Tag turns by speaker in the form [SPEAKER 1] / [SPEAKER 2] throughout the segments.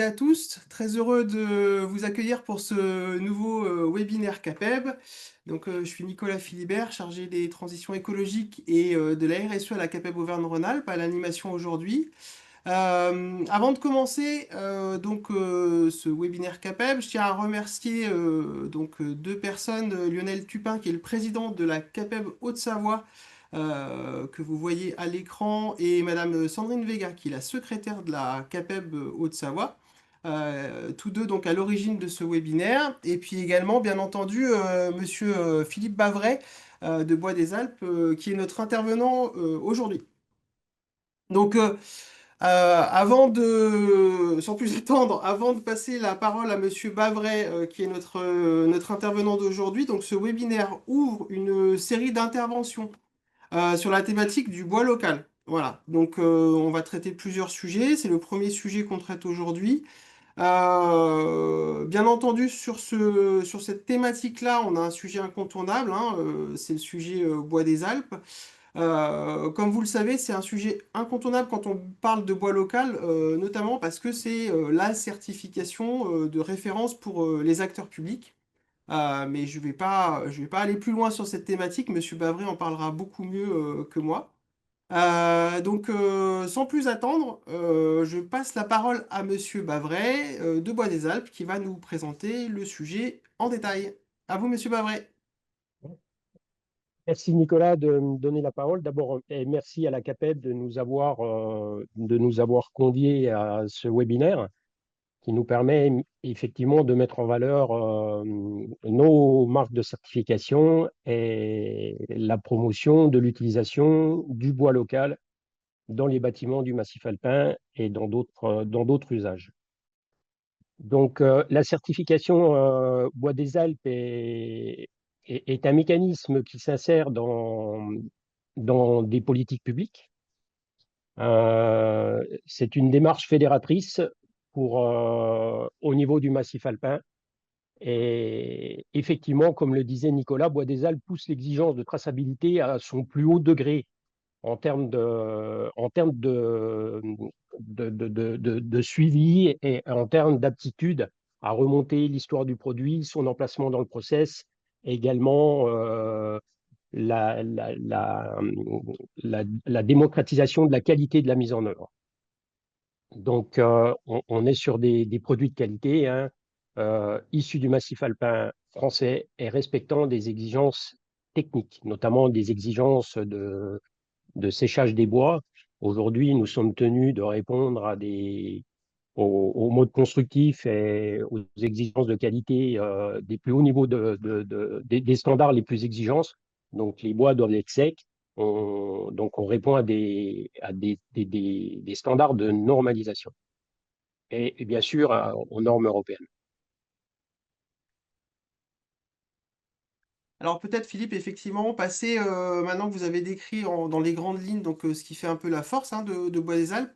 [SPEAKER 1] à tous, très heureux de vous accueillir pour ce nouveau webinaire CAPEB. Je suis Nicolas Philibert, chargé des transitions écologiques et de la RSE à la CAPEB Auvergne-Rhône-Alpes, à l'animation aujourd'hui. Avant de commencer ce webinaire CAPEB, je tiens à remercier deux personnes, Lionel Tupin qui est le président de la CAPEB Haute-Savoie, que vous voyez à l'écran, et Madame Sandrine Vega qui est la secrétaire de la CAPEB Haute-Savoie. Tous deux donc à l'origine de ce webinaire, et puis également bien entendu Monsieur Philippe Bavray de Bois des Alpes qui est notre intervenant aujourd'hui. Donc sans plus attendre, avant de passer la parole à Monsieur Bavray, qui est notre intervenant d'aujourd'hui, donc ce webinaire ouvre une série d'interventions sur la thématique du bois local. Voilà, on va traiter plusieurs sujets. C'est le premier sujet qu'on traite aujourd'hui. Bien entendu, sur cette thématique-là, on a un sujet incontournable, hein, c'est le sujet bois des Alpes. Comme vous le savez, c'est un sujet incontournable quand on parle de bois local, notamment parce que c'est la certification de référence pour les acteurs publics. Mais je vais pas aller plus loin sur cette thématique. Monsieur Bavry en parlera beaucoup mieux que moi. Sans plus attendre, je passe la parole à Monsieur Bavray de Bois des Alpes qui va nous présenter le sujet en détail. À vous, Monsieur Bavray.
[SPEAKER 2] Merci Nicolas de me donner la parole. D'abord, et merci à la CAPEB de nous avoir conviés à ce webinaire qui nous permet effectivement de mettre en valeur nos marques de certification et la promotion de l'utilisation du bois local dans les bâtiments du massif alpin et dans d'autres usages. La certification Bois des Alpes est un mécanisme qui s'insère dans des politiques publiques. C'est une démarche fédératrice au niveau du massif alpin. Et effectivement, comme le disait Nicolas, Bois des Alpes pousse l'exigence de traçabilité à son plus haut degré en termes de suivi et en termes d'aptitude à remonter l'histoire du produit, son emplacement dans le process, et également la, la, la, la démocratisation de la qualité de la mise en œuvre. On est sur des produits de qualité, hein, issus du massif alpin français et respectant des exigences techniques, notamment des exigences de séchage des bois. Aujourd'hui, nous sommes tenus de répondre aux modes constructifs et aux exigences de qualité des plus hauts niveaux des standards les plus exigeants. Donc, les bois doivent être secs. On répond à des standards de normalisation et bien sûr aux normes européennes.
[SPEAKER 1] Alors peut-être Philippe, effectivement, passer maintenant que vous avez décrit dans les grandes lignes ce qui fait un peu la force hein, de Bois des Alpes.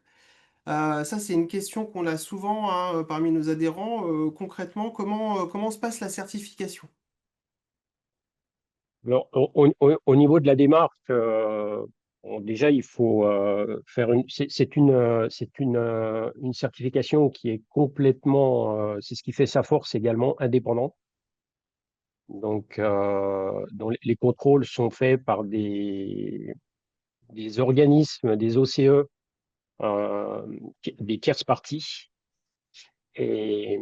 [SPEAKER 1] Ça c'est une question qu'on a souvent hein, parmi nos adhérents. Concrètement, comment se passe la certification?
[SPEAKER 2] Alors, au niveau de la démarche, déjà, il faut faire une certification qui est complètement, c'est ce qui fait sa force également, indépendante. Dont les contrôles sont faits par des organismes, des OCE, des tierces parties. Et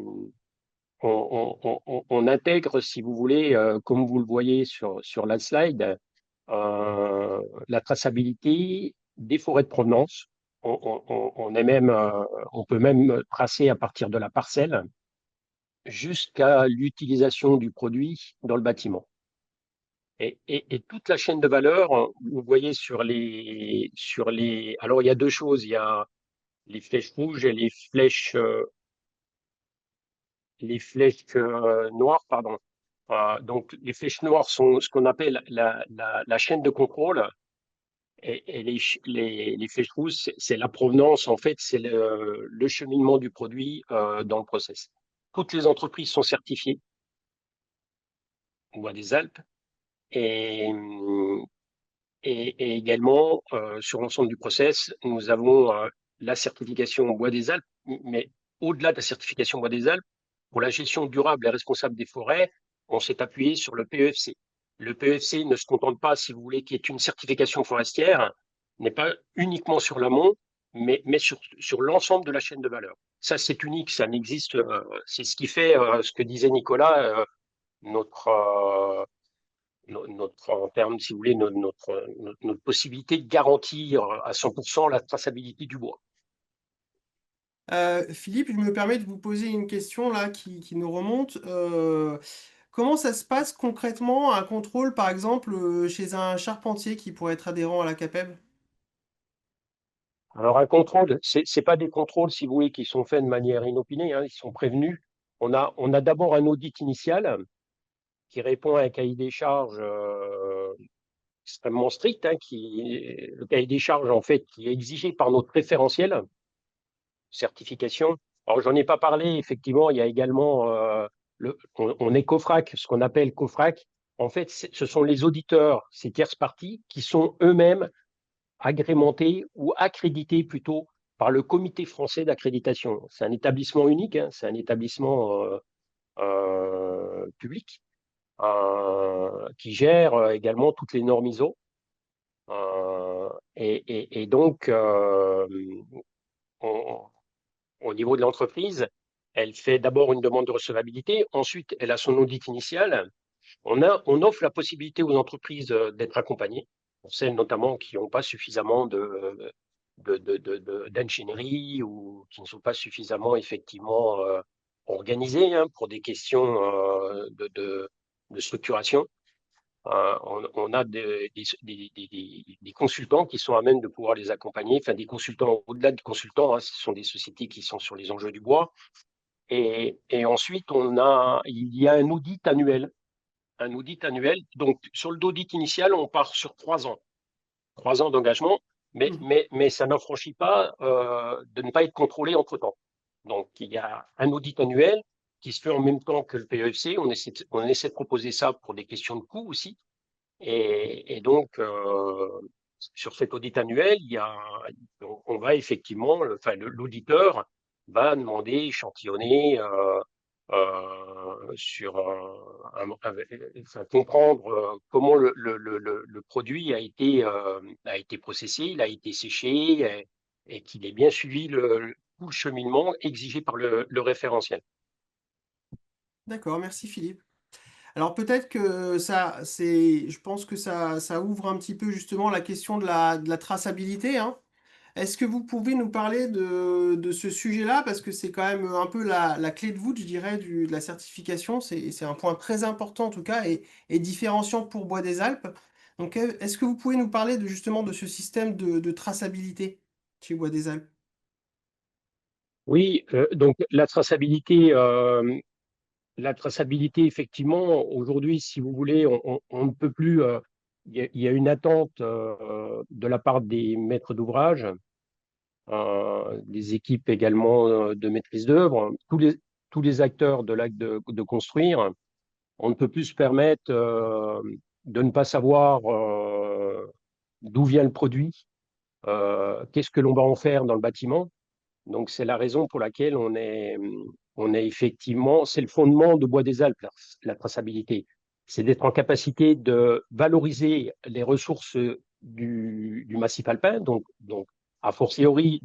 [SPEAKER 2] on intègre, si vous voulez, comme vous le voyez sur la slide, la traçabilité des forêts de provenance. On peut même tracer à partir de la parcelle jusqu'à l'utilisation du produit dans le bâtiment. Et toute la chaîne de valeur, vous voyez alors il y a deux choses, il y a les flèches rouges et les flèches noires, pardon. Donc, les flèches noires sont ce qu'on appelle la chaîne de contrôle et les flèches rouges, c'est la provenance, en fait, c'est le cheminement du produit dans le process. Toutes les entreprises sont certifiées Bois des Alpes et, et également sur l'ensemble du process, nous avons la certification Bois des Alpes, mais au-delà de la certification Bois des Alpes, pour la gestion durable et responsable des forêts, on s'est appuyé sur le PEFC. Le PEFC ne se contente pas, si vous voulez, qui est une certification forestière, n'est pas uniquement sur l'amont, mais sur l'ensemble de la chaîne de valeur. Ça, c'est unique, ça n'existe. C'est ce qui fait ce que disait Nicolas, notre, en termes, si vous voulez, notre possibilité de garantir à 100% la traçabilité du bois.
[SPEAKER 1] Philippe, je me permets de vous poser une question là qui nous remonte. Comment ça se passe concrètement un contrôle, par exemple, chez un charpentier qui pourrait être adhérent à la CAPEB?
[SPEAKER 2] Alors, un contrôle, c'est pas des contrôles, si vous voulez, qui sont faits de manière inopinée, hein, ils sont prévenus. On a d'abord un audit initial qui répond à un cahier des charges extrêmement strict, hein, le cahier des charges, en fait, qui est exigé par notre référentiel certification. Alors, j'en ai pas parlé, effectivement, il y a également, on est COFRAC, ce qu'on appelle COFRAC. En fait, ce sont les auditeurs, ces tierces parties, qui sont eux-mêmes agrémentés ou accrédités plutôt par le Comité français d'accréditation. C'est un établissement unique, hein, c'est un établissement public qui gère également toutes les normes ISO. Et donc, on, au niveau de l'entreprise, elle fait d'abord une demande de recevabilité, ensuite elle a son audit initial. On offre la possibilité aux entreprises d'être accompagnées, pour celles notamment qui n'ont pas suffisamment d'ingénierie ou qui ne sont pas suffisamment effectivement organisées, hein, pour des questions de structuration. On a des consultants qui sont à même de pouvoir les accompagner, enfin des consultants, au-delà des consultants, hein, ce sont des sociétés qui sont sur les enjeux du bois. Et ensuite, il y a un audit annuel. Donc, sur l'audit initial, on part sur 3 ans, 3 ans d'engagement,
[SPEAKER 1] Mhm.
[SPEAKER 2] mais ça n'affranchit pas de ne pas être contrôlé entre-temps. Donc, il y a un audit annuel qui se fait en même temps que le PEFC. On essaie de proposer ça pour des questions de coût aussi. Et donc, sur cet audit annuel, on va effectivement, enfin, l'auditeur va demander, échantillonner, enfin, comprendre comment le produit a été processé, il a été séché, et qu'il ait bien suivi tout le cheminement exigé par le référentiel.
[SPEAKER 1] D'accord, merci Philippe. Alors peut-être que je pense que ça ouvre un petit peu justement la question de la traçabilité, hein. Est-ce que vous pouvez nous parler de ce sujet-là? Parce que c'est quand même un peu la clé de voûte, je dirais, de la certification. C'est un point très important en tout cas et différenciant pour Bois des Alpes. Donc est-ce que vous pouvez nous parler justement de ce système de traçabilité chez Bois des Alpes?
[SPEAKER 2] Oui, donc la traçabilité, effectivement, aujourd'hui, si vous voulez, on ne peut plus. Il y a une attente de la part des maîtres d'ouvrage, des équipes également de maîtrise d'œuvre, tous les acteurs de l'acte de construire. On ne peut plus se permettre de ne pas savoir d'où vient le produit, qu'est-ce que l'on va en faire dans le bâtiment. Donc, c'est la raison pour laquelle on est effectivement, c'est le fondement de Bois des Alpes, la traçabilité. C'est d'être en capacité de valoriser les ressources du massif alpin, donc a fortiori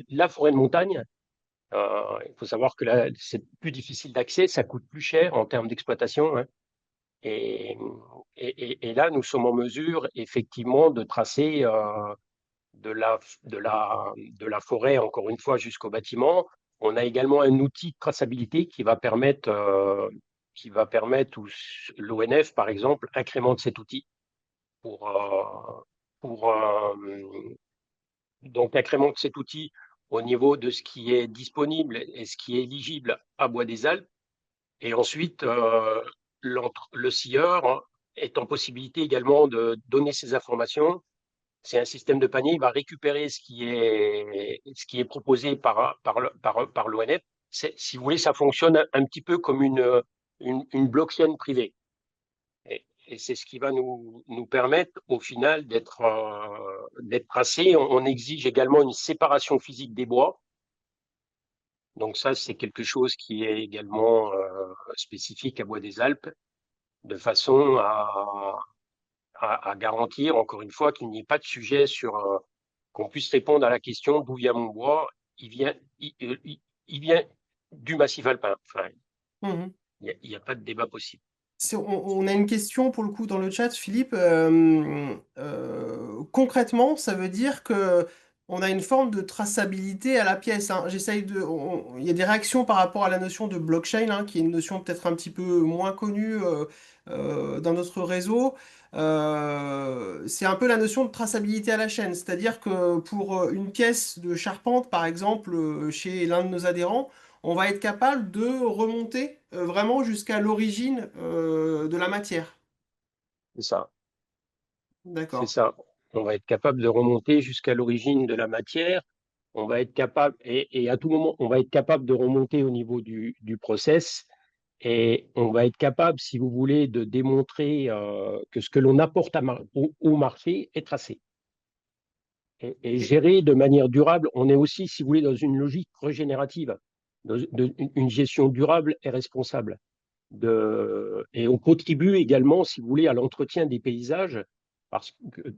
[SPEAKER 2] la forêt de montagne. Il faut savoir que là, c'est plus difficile d'accès, ça coûte plus cher en termes d'exploitation, hein. Et, et là, nous sommes en mesure effectivement de tracer de la forêt, encore une fois, jusqu'au bâtiment. On a également un outil de traçabilité qui va permettre où l'ONF, par exemple, incrémente cet outil pour, donc incrémente cet outil au niveau de ce qui est disponible et ce qui est éligible à Bois des Alpes. Et ensuite, le scieur est en possibilité également de donner ces informations. C'est un système de panier, il va récupérer ce qui est proposé par l'ONF. Si vous voulez, ça fonctionne un petit peu comme une blockchain privée. Et c'est ce qui va nous permettre, au final, d'être tracé. On exige également une séparation physique des bois. Donc ça, c'est quelque chose qui est également spécifique à Bois des Alpes, de façon à garantir, encore une fois, qu'il n'y ait pas de sujet sur qu'on puisse répondre à la question d'où vient mon bois. Il vient du massif alpin. Enfin,
[SPEAKER 1] Mhm.
[SPEAKER 2] il y a pas de débat possible.
[SPEAKER 1] On a une question pour le coup dans le chat, Philippe. Concrètement, ça veut dire que on a une forme de traçabilité à la pièce, hein. Il y a des réactions par rapport à la notion de blockchain, hein, qui est une notion peut-être un petit peu moins connue dans notre réseau. C'est un peu la notion de traçabilité à la chaîne, c'est-à-dire que pour une pièce de charpente, par exemple, chez l'un de nos adhérents, on va être capable de remonter vraiment jusqu'à l'origine de la matière.
[SPEAKER 2] C'est ça. C'est
[SPEAKER 1] D'accord.
[SPEAKER 2] ça. On va être capable de remonter jusqu'à l'origine de la matière. On va être capable, et à tout moment, on va être capable de remonter au niveau du process. Et on va être capable, si vous voulez, de démontrer que ce que l'on apporte au marché est tracé et
[SPEAKER 1] Et-
[SPEAKER 2] géré de manière durable. On est aussi, si vous voulez, dans une logique régénérative, une gestion durable et responsable. Et on contribue également, si vous voulez, à l'entretien des paysages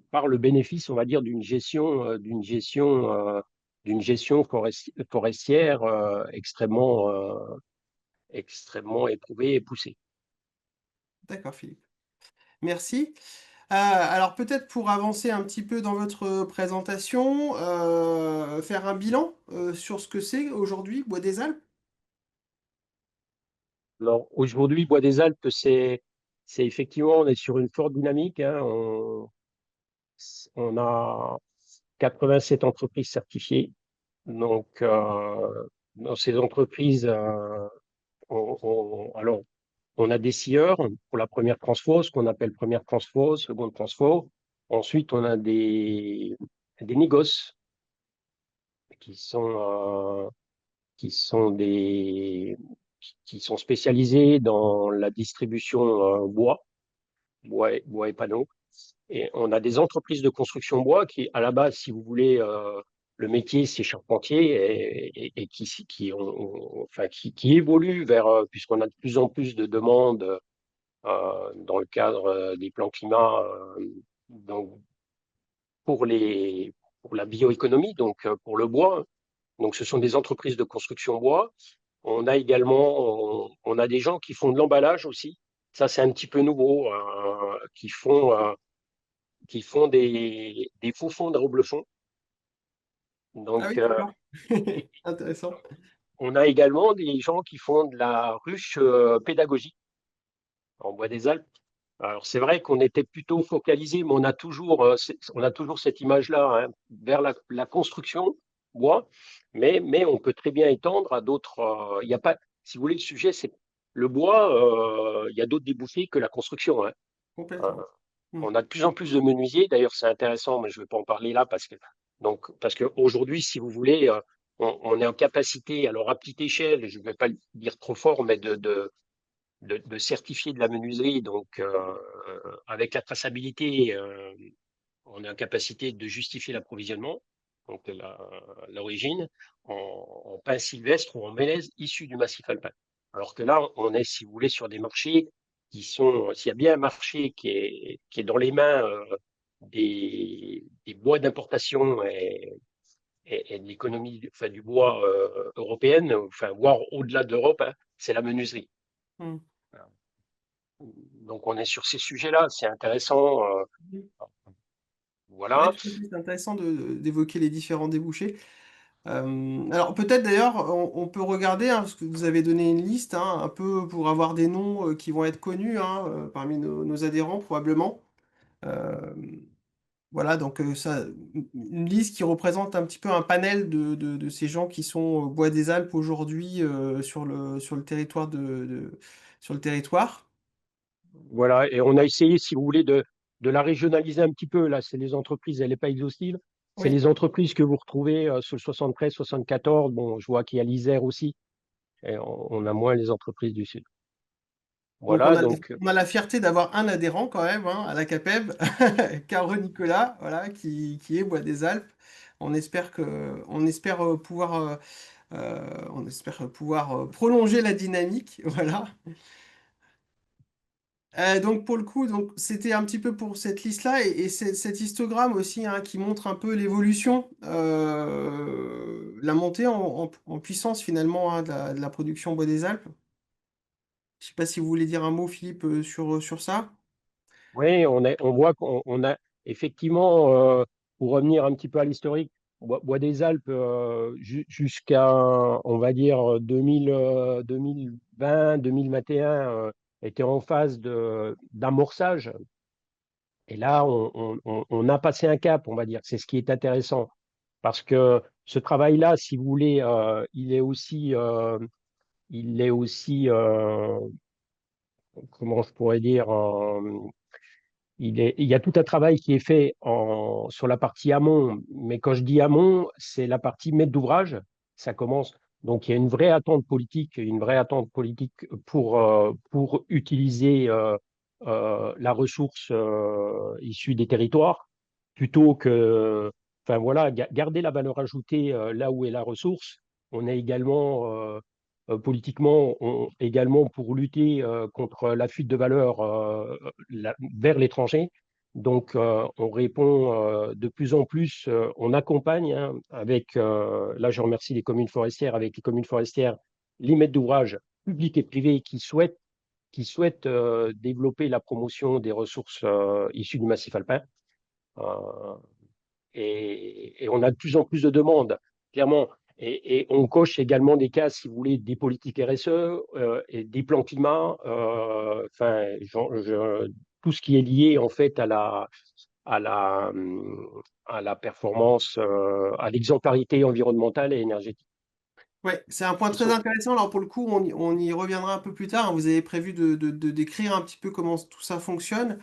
[SPEAKER 2] par le bénéfice, on va dire, d'une gestion forestière extrêmement éprouvée et poussée.
[SPEAKER 1] D'accord, Philippe. Merci. Alors peut-être pour avancer un petit peu dans votre présentation, faire un bilan sur ce que c'est aujourd'hui Bois des Alpes.
[SPEAKER 2] Alors aujourd'hui, Bois des Alpes, c'est effectivement, on est sur une forte dynamique, hein. On a 87 entreprises certifiées. Donc, dans ces entreprises, alors, on a des scieurs pour la première transfo, ce qu'on appelle première transfo, seconde transfo. Ensuite, on a des négoces qui sont, qui sont des, qui sont spécialisés dans la distribution bois et panneaux. Et on a des entreprises de construction bois qui, à la base, si vous voulez, le métier, c'est charpentier et qui évolue vers, puisqu'on a de plus en plus de demandes dans le cadre des plans climat donc pour pour la bioéconomie, donc pour le bois. Donc, ce sont des entreprises de construction bois. On a également, on a des gens qui font de l'emballage aussi. Ça, c'est un petit peu nouveau, qui font des faux fonds de reblochon.
[SPEAKER 1] Ah
[SPEAKER 2] Donc,
[SPEAKER 1] oui, d'accord.
[SPEAKER 2] et
[SPEAKER 1] Intéressant.
[SPEAKER 2] on a également des gens qui font de la ruche pédagogique en bois des Alpes. Alors, c'est vrai qu'on était plutôt focalisé, mais on a toujours cette image-là, hein, vers la construction bois, mais on peut très bien étendre à d'autres. Il y a pas, si vous voulez, le sujet, c'est le bois. Il y a d'autres débouchés que la construction, hein. Euh,
[SPEAKER 1] Complètement. Hmm.
[SPEAKER 2] on a de plus en plus de menuisiers. D'ailleurs, c'est intéressant, mais je ne vais pas en parler là parce qu'aujourd'hui, si vous voulez, on est en capacité, alors à petite échelle, je ne vais pas le dire trop fort, mais de certifier de la menuiserie. Donc, avec la traçabilité, on est en capacité de justifier l'approvisionnement, donc l'origine, en pin sylvestre ou en mélèze issu du massif alpin. Alors que là, on est, si vous voulez, sur des marchés s'il y a bien un marché qui est dans les mains des bois d'importation et de l'économie enfin, du bois européenne, enfin, voire au-delà de l'Europe, hein, c'est la menuiserie.
[SPEAKER 1] Hmm.
[SPEAKER 2] Donc on est sur ces sujets-là, c'est intéressant.
[SPEAKER 1] Ouais,
[SPEAKER 2] Voilà.
[SPEAKER 1] tout à fait, c'est intéressant d'évoquer les différents débouchés. Alors peut-être d'ailleurs, on peut regarder, hein, parce que vous avez donné une liste, hein, un peu pour avoir des noms qui vont être connus, hein, parmi nos adhérents probablement. Euh, voilà, donc ça, une liste qui représente un petit peu un panel de ces gens qui sont au Bois des Alpes aujourd'hui sur le territoire sur le territoire.
[SPEAKER 2] Voilà, et on a essayé, si vous voulez, de la régionaliser un petit peu. Là, c'est les entreprises, elle n'est pas exhaustive. C'est
[SPEAKER 1] Oui.
[SPEAKER 2] les entreprises que vous retrouvez sur le 73, 74. Bon, je vois qu'il y a l'Isère aussi. Et on a moins les entreprises du Sud.
[SPEAKER 1] Donc
[SPEAKER 2] Voilà, donc
[SPEAKER 1] on a la fierté d'avoir un adhérent quand même, hein, à la CAPEB, Caro Nicolas, voilà, qui est Bois des Alpes. On espère pouvoir On espère pouvoir prolonger la dynamique. Voilà. Donc pour le coup, donc c'était un petit peu pour cette liste-là et cet histogramme aussi hein, qui montre un peu l'évolution, la montée en puissance finalement hein, de la production Bois des Alpes. Je sais pas si vous voulez dire un mot, Philippe, sur ça.
[SPEAKER 2] Oui, on voit qu'on a effectivement, pour revenir un petit peu à l'historique, Bois des Alpes, jusqu'à, on va dire, 2020, 2021, était en phase d'amorçage. Et là, on a passé un cap, on va dire. C'est ce qui est intéressant. Parce que ce travail-là, si vous voulez, il est aussi comment je pourrais dire, il y a tout un travail qui est fait sur la partie amont, mais quand je dis amont, c'est la partie maître d'ouvrage. Ça commence. Donc il y a une vraie attente politique pour utiliser la ressource issue des territoires plutôt que, enfin voilà, garder la valeur ajoutée là où est la ressource. On est également politiquement, également pour lutter contre la fuite de valeur vers l'étranger. Donc, on répond de plus en plus, on accompagne hein, avec, là je remercie les communes forestières, avec les communes forestières, les maîtres d'ouvrage publics et privés qui souhaitent développer la promotion des ressources issues du massif alpin. Euh, et on a de plus en plus de demandes, clairement. Et on coche également des cases, si vous voulez, des politiques RSE et des plans climat, enfin, tout ce qui est lié en fait à la, à la performance, à l'exemplarité environnementale et énergétique.
[SPEAKER 1] Ouais, c'est un point
[SPEAKER 2] Ils
[SPEAKER 1] très
[SPEAKER 2] sont,
[SPEAKER 1] intéressant. Alors pour le coup, on y reviendra un peu plus tard. Vous avez prévu de décrire un petit peu comment tout ça fonctionne.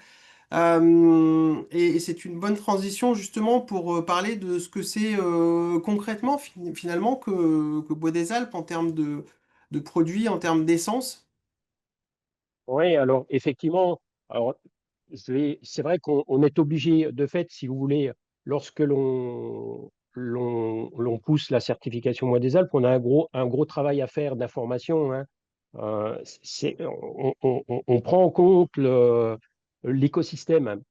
[SPEAKER 1] Et c'est une bonne transition justement pour parler de ce que c'est concrètement finalement que Bois des Alpes en termes de produits, en termes d'essence.
[SPEAKER 2] oui, alors effectivement, alors, c'est vrai qu'on est obligé, de fait, si vous voulez, lorsque l'on pousse la certification Mois des Alpes, on a un gros travail à faire d'information. Hein. On prend en compte l'écosystème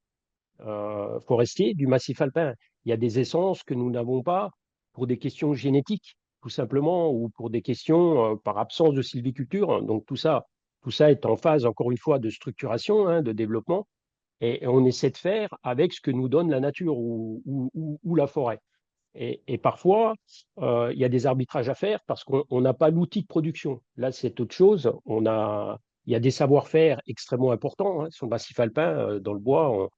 [SPEAKER 2] forestier du massif alpin. Il y a des essences que nous n'avons pas pour des questions génétiques, tout simplement, ou pour des questions par absence de sylviculture. Donc tout ça est en phase, encore une fois, de structuration, hein, de développement. Et on essaie de faire avec ce que nous donne la nature ou la forêt. Et parfois, il y a des arbitrages à faire parce qu'on n'a pas l'outil de production. Là, c'est autre chose. Il y a des savoir-faire extrêmement importants hein, sur le massif alpin, dans le bois.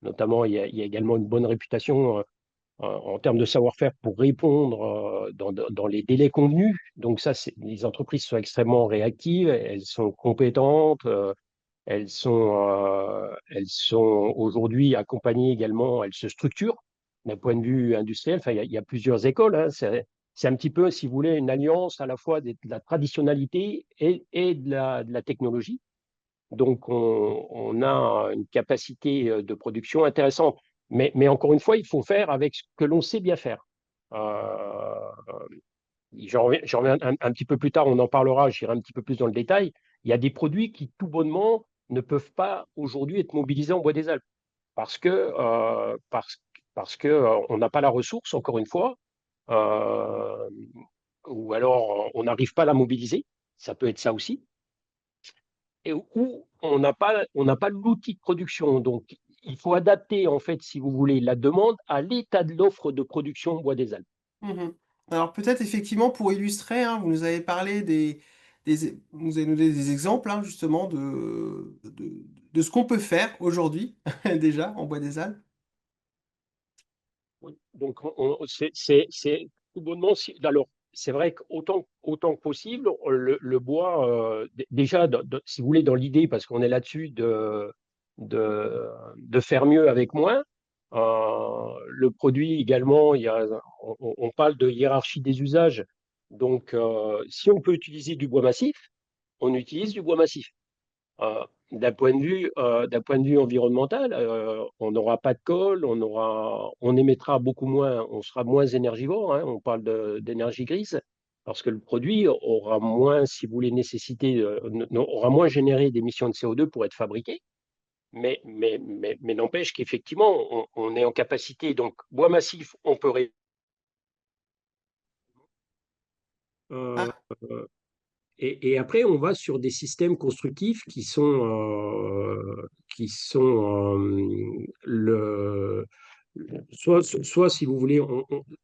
[SPEAKER 2] Notamment, il y a également une bonne réputation en termes de savoir-faire pour répondre dans les délais convenus. Donc ça, les entreprises sont extrêmement réactives, elles sont compétentes, elles sont aujourd'hui accompagnées également, elles se structurent d'un point de vue industriel. Enfin, il y a plusieurs écoles. Hein. C'est un petit peu, si vous voulez, une alliance à la fois de la traditionnalité et de la technologie. Donc, on a une capacité de production intéressante. Mais encore une fois, il faut faire avec ce que l'on sait bien faire. Euh, j'en reviens un petit peu plus tard, on en parlera, j'irai un petit peu plus dans le détail. Il y a des produits qui, tout bonnement, ne peuvent pas aujourd'hui être mobilisés en bois des Alpes parce que, parce que on n'a pas la ressource, encore une fois, euh, ou alors on n'arrive pas à la mobiliser. Ça peut être ça aussi et où on n'a pas l'outil de production. Donc, il faut adapter, en fait, si vous voulez, la demande à l'état de l'offre de production bois des Alpes.
[SPEAKER 1] Mhm. Alors peut-être effectivement pour illustrer, hein, vous nous avez parlé vous avez donné des exemples hein, justement de ce qu'on peut faire aujourd'hui déjà en Bois des Alpes.
[SPEAKER 2] Oui. Donc, c'est tout bonnement. Alors, c'est vrai autant que possible, le bois, déjà, si vous voulez, dans l'idée, parce qu'on est là-dessus de faire mieux avec moins, le produit également, on parle de hiérarchie des usages. Donc, si on peut utiliser du bois massif, on utilise du bois massif. D'un point de vue environnemental, on n'aura pas de colle, on émettra beaucoup moins, on sera moins énergivore, hein, on parle d'énergie grise. parce que le produit aura moins, si vous voulez, aura moins généré d'émissions de CO2 pour être fabriqué. Mais n'empêche qu'effectivement, on est en capacité. Donc, bois massif, on peut. Euh,
[SPEAKER 1] Ah,
[SPEAKER 2] et après, on va sur des systèmes constructifs soit, si vous voulez,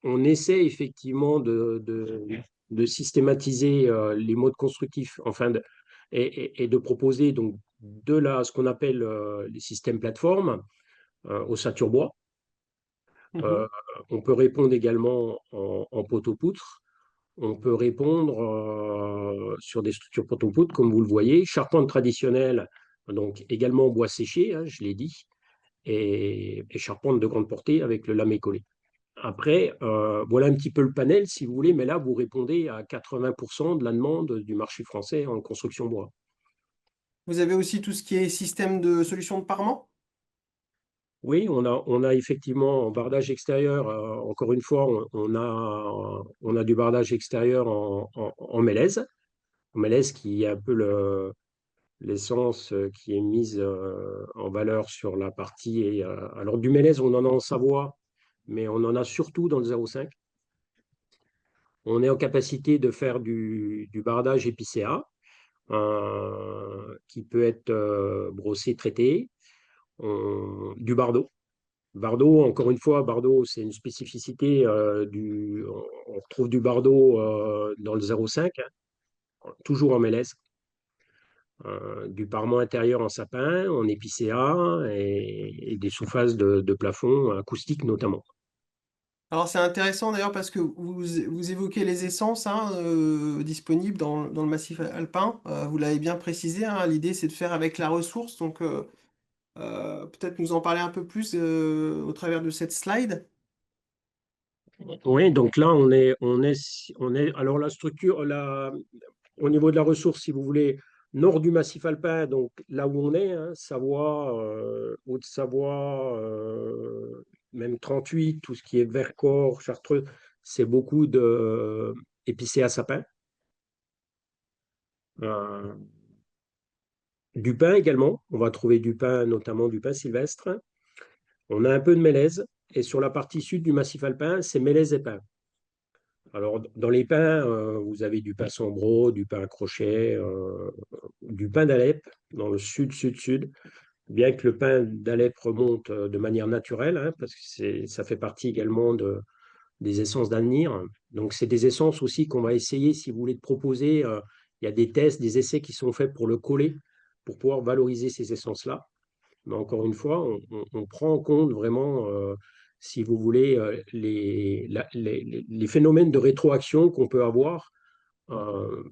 [SPEAKER 2] on essaie effectivement de systématiser les modes constructifs, et de proposer donc ce qu'on appelle les systèmes plateformes ossature bois.
[SPEAKER 1] mhm.
[SPEAKER 2] Euh, on peut répondre également en poteau-poutre. On peut répondre sur des structures poteau-poutre, comme vous le voyez. Charpente traditionnelle, donc également en bois séché, hein, je l'ai dit, et charpente de grande portée avec le lamé collé. Après, voilà un petit peu le panel, si vous voulez, mais là, vous répondez à 80% de la demande du marché français en construction bois.
[SPEAKER 1] Vous avez aussi tout ce qui est système de solution de parement?
[SPEAKER 2] Oui, on a effectivement en bardage extérieur, encore une fois, on a du bardage extérieur en mélèze. En mélèze qui est un peu l'essence qui est mise en valeur sur la partie. Alors, du mélèze, on en a en Savoie, mais on en a surtout dans le 0,5. On est en capacité de faire du bardage épicéa, qui peut être brossé, traité, du bardeau. Bardeau, encore une fois, bardeau, c'est une spécificité on retrouve du bardeau dans le 0,5, hein, toujours en mélèze. Du parement intérieur en sapin, en épicéa et des surfaces de plafond acoustiques notamment.
[SPEAKER 1] Alors c'est intéressant d'ailleurs parce que vous évoquez les essences hein, disponibles dans le massif alpin. Vous l'avez bien précisé, hein, l'idée c'est de faire avec la ressource. Donc peut-être nous en parler un peu plus au travers de cette slide.
[SPEAKER 2] Oui, donc là, alors la structure, au niveau de la ressource, si vous voulez, nord du massif alpin, donc là où on est, hein, Savoie, Haute-Savoie, même 38, tout ce qui est Vercors, Chartreux, c'est beaucoup de épicéa sapin. Euh, du pin également, on va trouver du pin, notamment du pin sylvestre. On a un peu de mélèze, et sur la partie sud du massif alpin, c'est mélèze et pin. Alors, dans les pins, vous avez du pin Sambro, du pin crochet, du pin d'Alep dans le sud, sud, sud. Bien que le pin d'Alep remonte de manière naturelle, hein, parce que ça fait partie également des essences d'avenir. Donc, c'est des essences aussi qu'on va essayer, si vous voulez, de proposer. Il y a des tests, des essais qui sont faits pour le coller, pour pouvoir valoriser ces essences-là. Mais encore une fois, on prend en compte vraiment, si vous voulez, les phénomènes de rétroaction qu'on peut avoir,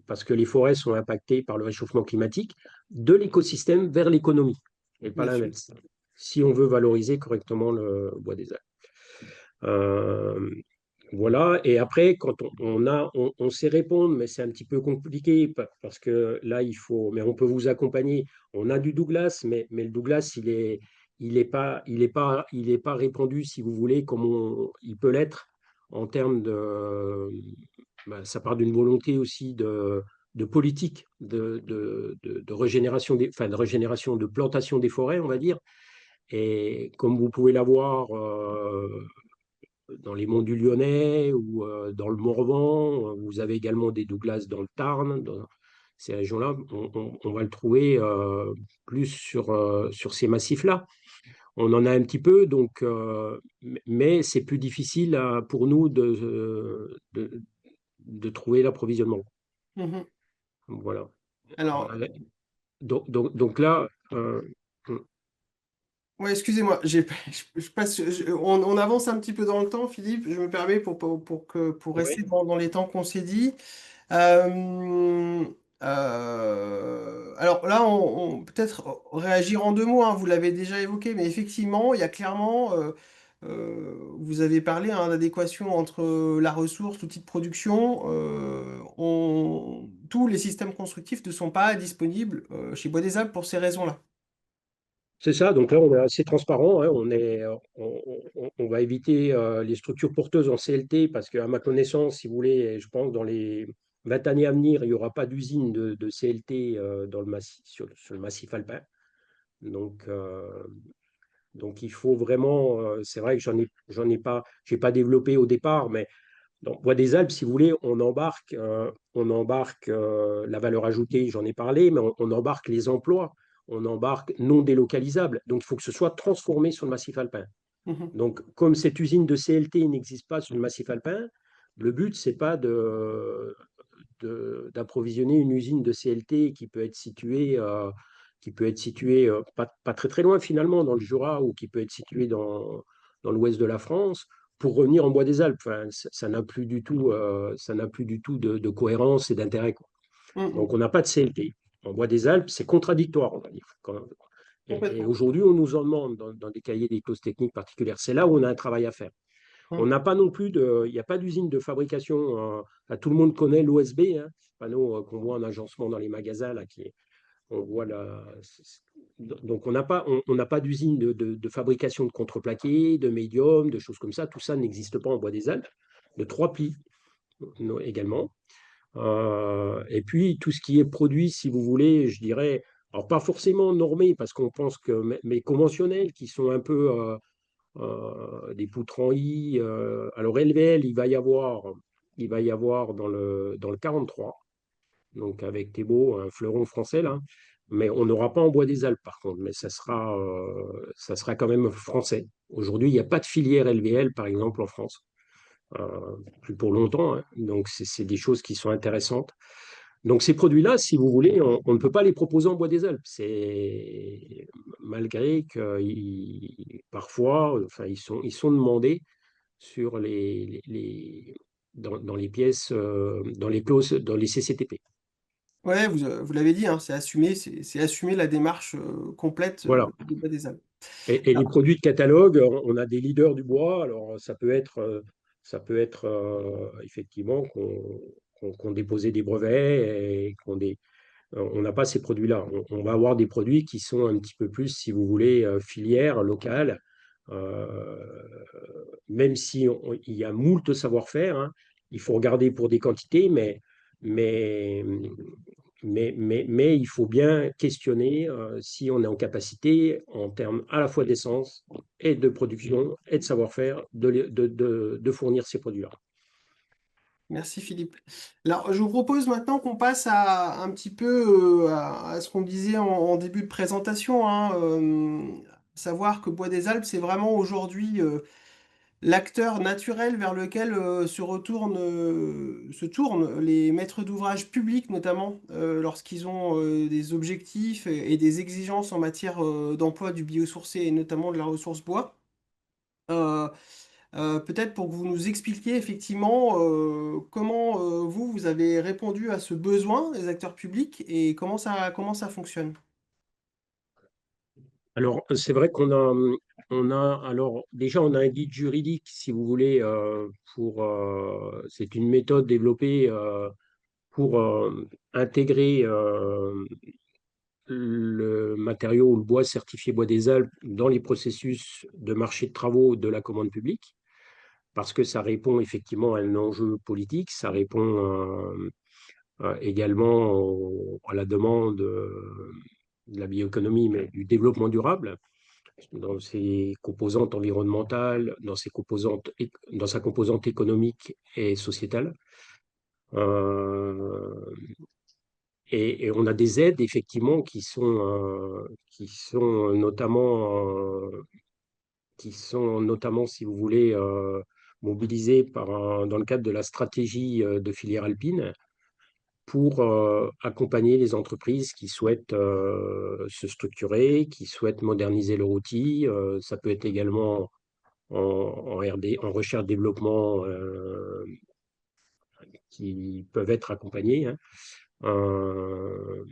[SPEAKER 2] parce que les forêts sont impactées par le réchauffement climatique, de l'écosystème vers l'économie, et pas
[SPEAKER 1] Bien sûr.
[SPEAKER 2] l'inverse, si on veut valoriser correctement le bois des arbres. Euh, voilà, et après, quand on sait répondre, mais c'est un petit peu compliqué parce que là, mais on peut vous accompagner. On a du Douglas, mais le Douglas, il est pas répandu, si vous voulez, comme il peut l'être en termes ça part d'une volonté aussi de politique, de régénération de régénération, de plantation des forêts, on va dire. Et comme vous pouvez l'avoir dans les monts du Lyonnais ou dans le Morvan. Vous avez également des Douglas dans le Tarn. Dans ces régions-là, on va le trouver plus sur ces massifs-là. On en a un petit peu, donc, mais c'est plus difficile pour nous de trouver l'approvisionnement.
[SPEAKER 1] Mhm.
[SPEAKER 2] Voilà.
[SPEAKER 1] Alors,
[SPEAKER 2] Euh, donc là,
[SPEAKER 1] ouais, excusez-moi, je passe, on avance un petit peu dans le temps, Philippe. Je me permets pour rester
[SPEAKER 2] ouais.
[SPEAKER 1] dans les temps qu'on s'est dit. Euh, alors là, peut-être réagir en deux mots, hein, vous l'avez déjà évoqué, mais effectivement, il y a clairement, vous avez parlé hein, d'adéquation entre la ressource, l'outil de production. Tous les systèmes constructifs ne sont pas disponibles chez Bois des Alpes pour ces raisons-là.
[SPEAKER 2] C'est ça, donc là on est assez transparent, hein, on va éviter les structures porteuses en CLT parce qu'à ma connaissance, si vous voulez, et je pense que dans les 20 années à venir, il n'y aura pas d'usine de CLT dans le massif, sur le massif alpin. Donc, il faut vraiment, c'est vrai que j'ai pas développé au départ, mais dans Bois des Alpes, si vous voulez, on embarque la valeur ajoutée, j'en ai parlé, mais on embarque les emplois, on embarque non délocalisables. Donc, il faut que ce soit transformé sur le massif alpin.
[SPEAKER 1] Mhm.
[SPEAKER 2] Donc, comme cette usine de CLT n'existe pas sur le massif alpin, le but, c'est pas d'approvisionner une usine de CLT qui peut être située pas très très loin finalement dans le Jura ou qui peut être située dans l'ouest de la France pour revenir en Bois des Alpes. Enfin, ça n'a plus du tout, ça n'a plus du tout de cohérence et d'intérêt, quoi. Donc
[SPEAKER 1] Mhm.
[SPEAKER 2] on n'a pas de CLT. En Bois des Alpes, c'est contradictoire, on va dire. Et
[SPEAKER 1] Complètement.
[SPEAKER 2] aujourd'hui, on nous en demande dans des cahiers des clauses techniques particulières. C'est là où on a un travail à faire. On n'a pas non plus il n'y a pas d'usine de fabrication. Tout le monde connaît l'OSB, hein, panneau qu'on voit en agencement dans les magasins, là, on voit là. Donc on n'a pas d'usine de fabrication de contreplaqué, de médium, de choses comme ça. Tout ça n'existe pas en Bois des Alpes. De trois plis également. Et puis tout ce qui est produit, si vous voulez, je dirais, alors pas forcément normé, parce qu'on pense que, mais conventionnels, qui sont un peu des poutres en I. Alors LVL, il va y avoir dans le 43, donc avec Thébault, un fleuron français là. Mais on n'aura pas en Bois des Alpes par contre, mais ça sera quand même français. Aujourd'hui, il n'y a pas de filière LVL par exemple en France, plus pour longtemps, hein. Donc c'est des choses qui sont intéressantes. Donc ces produits-là, si vous voulez, on ne peut pas les proposer en Bois des Alpes. C'est malgré que parfois, enfin, ils sont demandés sur dans les pièces, dans les clauses, dans les CCTP.
[SPEAKER 1] Ouais, vous l'avez dit, hein, c'est assumer la démarche complète
[SPEAKER 2] Voilà.
[SPEAKER 1] des Bois des Alpes.
[SPEAKER 2] Et les
[SPEAKER 1] Alors,
[SPEAKER 2] produits de catalogue, on a des leaders du bois. Alors ça peut être effectivement qu'on déposait des brevets et on n'a pas ces produits-là. On va avoir des produits qui sont un petit peu plus, si vous voulez, filières locales, euh, même si il y a moult savoir-faire, hein. Il faut regarder pour des quantités, mais, mais il faut bien questionner si on est en capacité, en termes à la fois d'essence et de production et de savoir-faire, de fournir ces produits-là.
[SPEAKER 1] merci Philippe. Alors, je vous propose maintenant qu'on passe à un petit peu à ce qu'on disait en début de présentation, hein, savoir que Bois des Alpes, c'est vraiment aujourd'hui l'acteur naturel vers lequel se tournent les maîtres d'ouvrage publics, notamment lorsqu'ils ont des objectifs et des exigences en matière d'emploi du biosourcé et notamment de la ressource bois. Euh, Peut-être pour que vous nous expliquiez effectivement comment vous avez répondu à ce besoin des acteurs publics et comment ça fonctionne.
[SPEAKER 2] Alors, c'est vrai alors, déjà, on a un guide juridique, si vous voulez, c'est une méthode développée pour intégrer le matériau ou le bois certifié Bois des Alpes dans les processus de marché de travaux de la commande publique, parce que ça répond effectivement à un enjeu politique, ça répond également à la demande de la bioéconomie, mais du développement durable dans ses composantes environnementales, dans sa composante économique et sociétale. Euh, et on a des aides effectivement qui sont notamment, si vous voulez, mobilisées dans le cadre de la stratégie de filière alpine pour accompagner les entreprises qui souhaitent se structurer, qui souhaitent moderniser leur outil. Ça peut être également en RD, en recherche-développement qui peuvent être accompagnés, hein. Euh,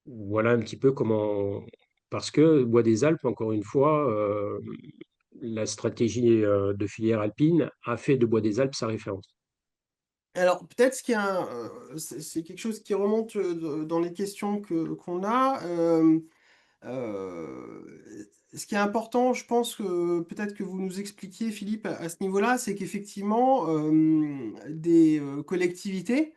[SPEAKER 2] voilà un petit peu comment. Parce que Bois des Alpes, encore une fois, la stratégie de filière alpine a fait de Bois des Alpes sa référence.
[SPEAKER 1] Alors peut-être ce qui est c'est quelque chose qui remonte dans les questions qu'on a. Euh, Ce qui est important, je pense que peut-être que vous nous expliquiez, Philippe, à ce niveau-là, c'est qu'effectivement, des collectivités,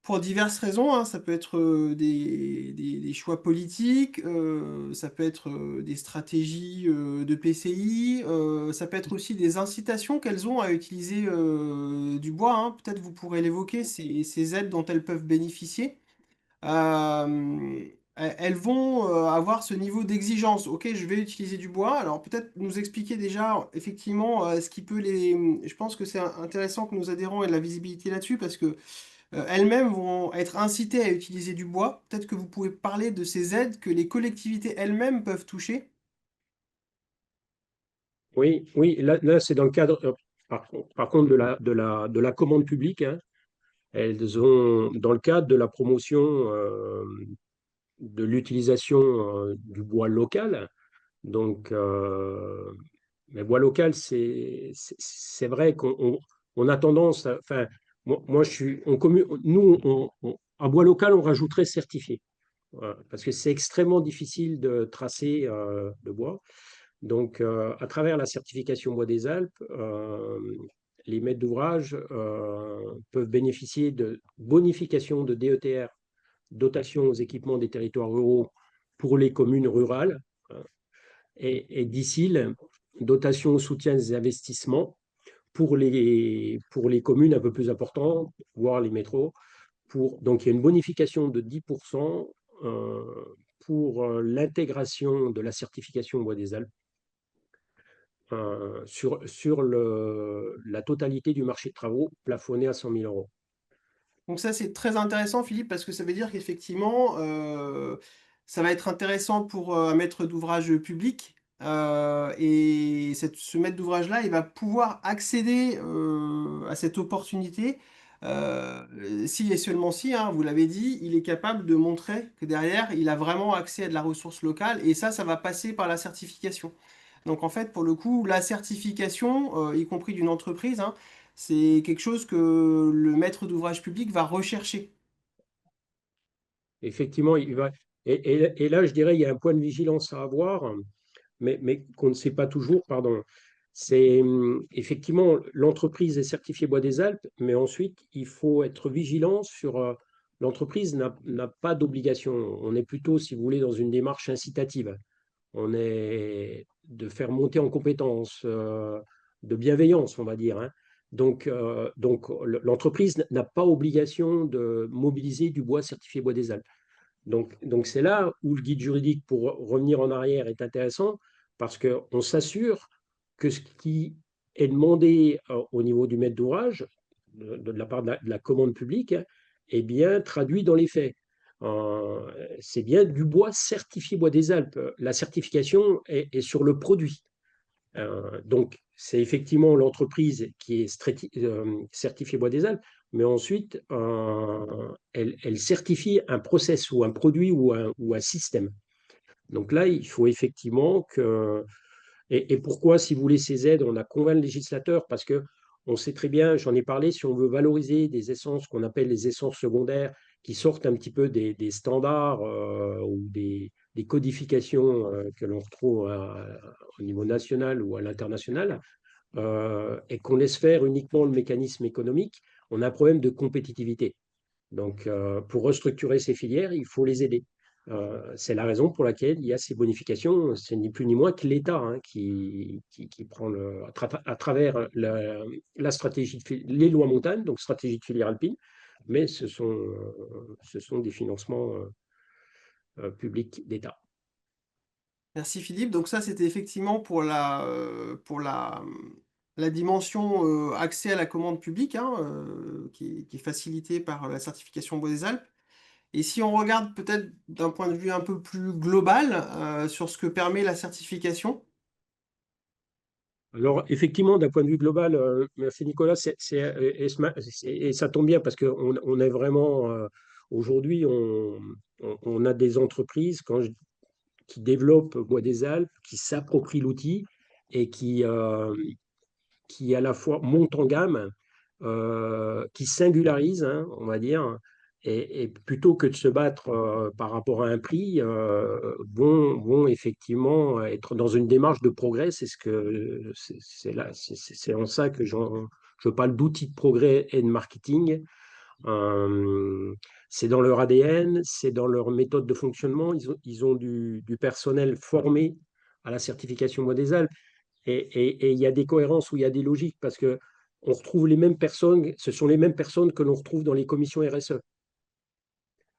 [SPEAKER 1] pour diverses raisons, hein, ça peut être des choix politiques, ça peut être des stratégies de PCI, ça peut être aussi des incitations qu'elles ont à utiliser du bois, hein. Peut-être vous pourrez l'évoquer, ces aides dont elles peuvent bénéficier. Elles vont avoir ce niveau d'exigence. Ok, je vais utiliser du bois. Alors peut-être nous expliquer déjà effectivement ce qui peut les. Je pense que c'est intéressant que nos adhérents aient de la visibilité là-dessus parce que elles-mêmes vont être incitées à utiliser du bois. Peut-être que vous pouvez parler de ces aides que les collectivités elles-mêmes peuvent toucher.
[SPEAKER 2] Oui, oui, là c'est dans le cadre, par contre, de la commande publique, hein. Elles ont, dans le cadre de la promotion de l'utilisation du bois local, donc, mais bois local, c'est vrai on a tendance, enfin, moi je suis, nous, en bois local, on rajouterait certifié. Voilà, parce que c'est extrêmement difficile de tracer le bois. Donc, à travers la certification Bois des Alpes, les maîtres d'ouvrage peuvent bénéficier de bonifications de DETR, dotation aux équipements des territoires ruraux pour les communes rurales, et DICIL, dotation au soutien des investissements pour les communes un peu plus importantes, voire les métros. Donc, il y a une bonification de 10% pour l'intégration de la certification Bois des Alpes sur la totalité du marché de travaux plafonné à 100 000 euros.
[SPEAKER 1] Donc ça, c'est très intéressant, Philippe, parce que ça veut dire qu'effectivement, ça va être intéressant pour un maître d'ouvrage public. Et ce maître d'ouvrage-là, il va pouvoir accéder à cette opportunité si et seulement si, hein, vous l'avez dit, il est capable de montrer que derrière, il a vraiment accès à de la ressource locale. Et ça va passer par la certification. Donc en fait, pour le coup, la certification, y compris d'une entreprise, hein, c'est quelque chose que le maître d'ouvrage public va rechercher.
[SPEAKER 2] Effectivement, et là, je dirais, il y a un point de vigilance à avoir, mais qu'on ne sait pas toujours, pardon. C'est effectivement, l'entreprise est certifiée Bois des Alpes, mais ensuite, il faut être vigilant sur l'entreprise n'a pas d'obligation. On est plutôt, si vous voulez, dans une démarche incitative. On est de faire monter en compétences, de bienveillance, on va dire, hein. Donc l'entreprise n'a pas obligation de mobiliser du bois certifié Bois des Alpes. Donc c'est là où le guide juridique, pour revenir en arrière, est intéressant, parce qu'on s'assure que ce qui est demandé au niveau du maître d'ouvrage, de la part de la commande publique, hein, est bien traduit dans les faits. Euh, c'est bien du bois certifié Bois des Alpes. La certification est sur le produit. Donc, c'est effectivement l'entreprise qui est certifiée Bois des Alpes, mais ensuite, elle certifie un process ou un produit ou un système. Donc là, il faut effectivement que... Et pourquoi, si vous voulez, ces aides, on a convaincu le législateur, parce que on sait très bien, j'en ai parlé, si on veut valoriser des essences qu'on appelle les essences secondaires, qui sortent un petit peu des standards ou des codifications que l'on retrouve au niveau national ou à l'international, et qu'on laisse faire uniquement le mécanisme économique, on a un problème de compétitivité. Donc, pour restructurer ces filières, il faut les aider. C'est la raison pour laquelle il y a ces bonifications. C'est ni plus ni moins que l'État, hein, qui prend à travers la stratégie, les lois montagne, donc stratégie de filière alpine, mais ce sont des financements publics d'État.
[SPEAKER 1] Merci Philippe. Donc ça, c'était effectivement pour la dimension accès à la commande publique, hein, qui est facilitée par la certification Bois des Alpes. Et si on regarde peut-être d'un point de vue un peu plus global sur ce que permet la certification.
[SPEAKER 2] Alors, effectivement, d'un point de vue global, merci Nicolas, et ça tombe bien parce qu'on on est vraiment, aujourd'hui, on a des entreprises qui développent Bois des Alpes, qui s'approprient l'outil et qui à la fois montent en gamme, qui singularisent, hein, on va dire, et plutôt que de se battre par rapport à un prix, vont effectivement être dans une démarche de progrès. C'est en ça que je parle d'outils de progrès et de marketing. Euh, c'est dans leur ADN, c'est dans leur méthode de fonctionnement. Ils ont du personnel formé à la certification Bois des Alpes. Et il y a des cohérences où il y a des logiques parce que on retrouve les mêmes personnes, ce sont les mêmes personnes que l'on retrouve dans les commissions RSE.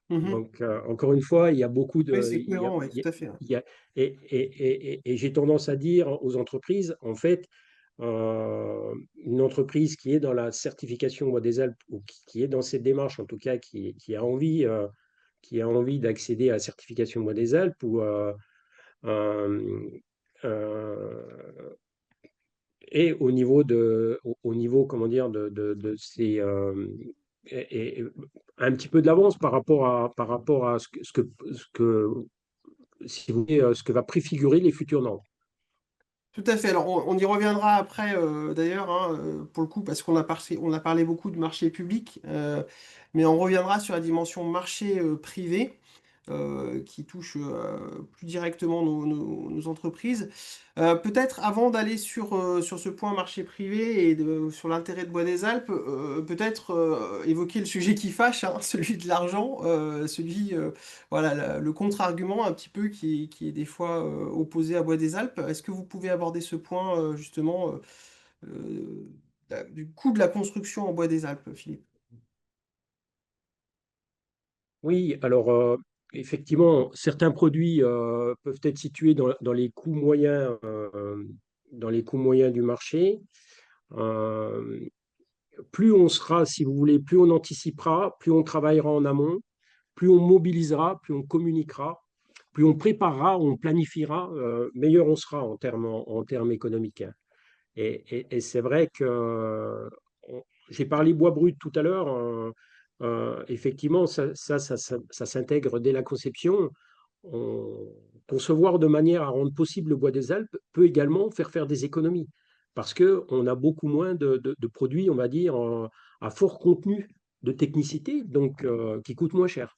[SPEAKER 1] Mhm.
[SPEAKER 2] Donc, encore une fois, il y a beaucoup
[SPEAKER 1] Oui,
[SPEAKER 2] de.
[SPEAKER 1] c'est cohérent, oui, tout à fait.
[SPEAKER 2] Il y a- et j'ai tendance à dire aux entreprises, en fait, une entreprise qui est dans la certification Bois des Alpes, ou qui est dans cette démarche, en tout cas, qui a envie d'accéder à la certification Bois des Alpes, ou euh, euh, et au niveau, comment dire, de ces, et un petit peu de l'avance par rapport à ce que, si vous voulez, ce que va préfigurer les futures normes.
[SPEAKER 1] Tout à fait. Alors, on y reviendra après, d'ailleurs, hein, pour le coup, parce on a parlé beaucoup de marché public, mais on reviendra sur la dimension marché privé, qui touche plus directement nos entreprises. Peut-être avant d'aller sur ce point marché privé et sur l'intérêt de Bois des Alpes, peut-être évoquer le sujet qui fâche, hein, celui de l'argent, voilà, le contre-argument un petit peu qui est des fois opposé à Bois des Alpes. Est-ce que vous pouvez aborder ce point justement du coût de la construction en Bois des Alpes, Philippe?
[SPEAKER 2] Oui, alors effectivement, certains produits peuvent être situés dans les coûts moyens, dans les coûts moyens du marché. Euh, Plus on sera, si vous voulez, plus on anticipera, plus on travaillera en amont, plus on mobilisera, plus on communiquera, plus on préparera, on planifiera, meilleur on sera en termes économiques. Et c'est vrai que j'ai parlé bois brut tout à l'heure. Effectivement, ça s'intègre dès la conception. On- Concevoir de manière à rendre possible le bois des Alpes peut également faire des économies parce qu'on a beaucoup moins de produits, on va dire, à fort contenu de technicité, donc qui coûtent moins cher.